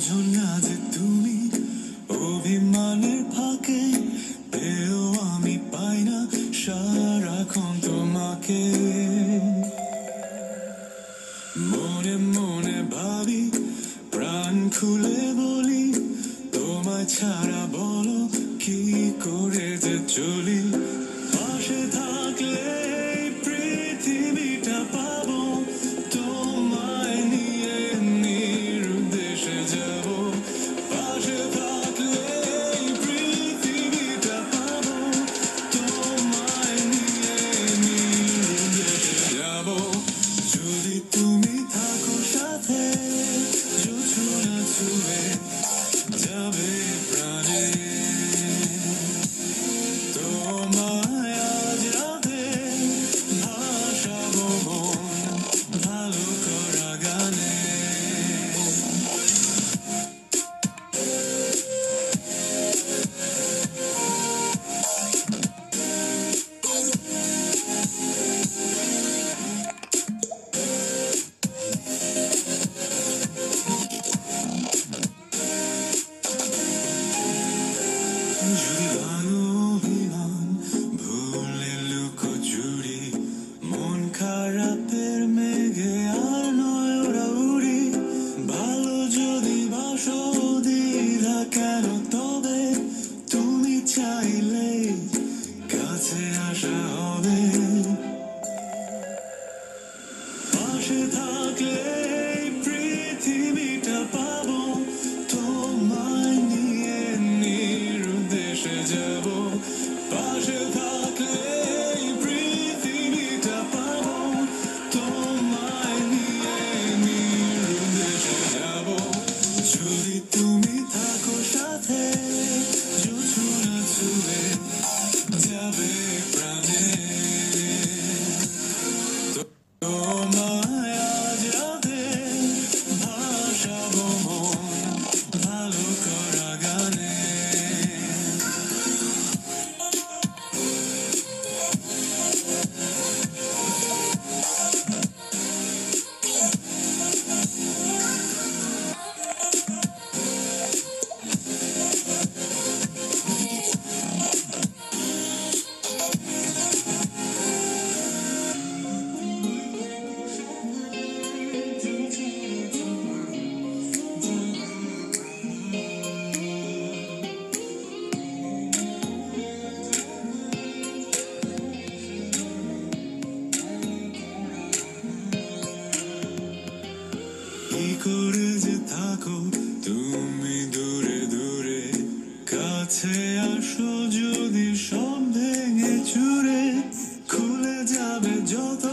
বোঝো না যে তুমি অভিমানের ফাঁকে পেও আমি পাই না সারাক্ষণ তোমাকে। মনে মনে ভাবি প্রাণ খুলে বলি তোমায় ছাড়া বলো কি করে যে চলি। পাশে থাকলে এই পৃথিবীটা পাবো, তোমায় নিয়ে নিরুদ্দেশে যাব। পাশে থাকলে এই পৃথিবীটা পাবো, তোমায় নিয়ে নিরুদ্দেশে যাব। যদি তুমি থাকো সাথে জোছনা ছুঁয়ে যাবে প্রাণে। তোমায় আজ রাতে ভাসাবো মন ভালো করা গানে। যদি ভাঙো অভিমান ভুলে লুকোচুরি, মন খারাপের মেঘে আর নয় ওরা উড়ি। ভালো যদি বাসো দ্বিধা কেন তবে, তুমি চাইলে কাছে আসা হবে। পাশে থাকলে এই পৃথিবীটা পাবো, তোমায় নিয়ে নিরুদ্দেশে যাব। পাশে থাকলে এই পৃথিবীটা পাবো, তোমায় নিয়ে নিরুদ্দেশে যাব। যদি তুমি থাকো সাথে জোছনা ছুঁয়ে যাবে প্রাণে। তোমায় আজ রাতে ভাসাবো মন ভালো করা গানে। কি করে যে থাকো তুমি দূরে দূরে, কাছে আসো যদি সব ভেঙে চুরে। খুলে যাবে যত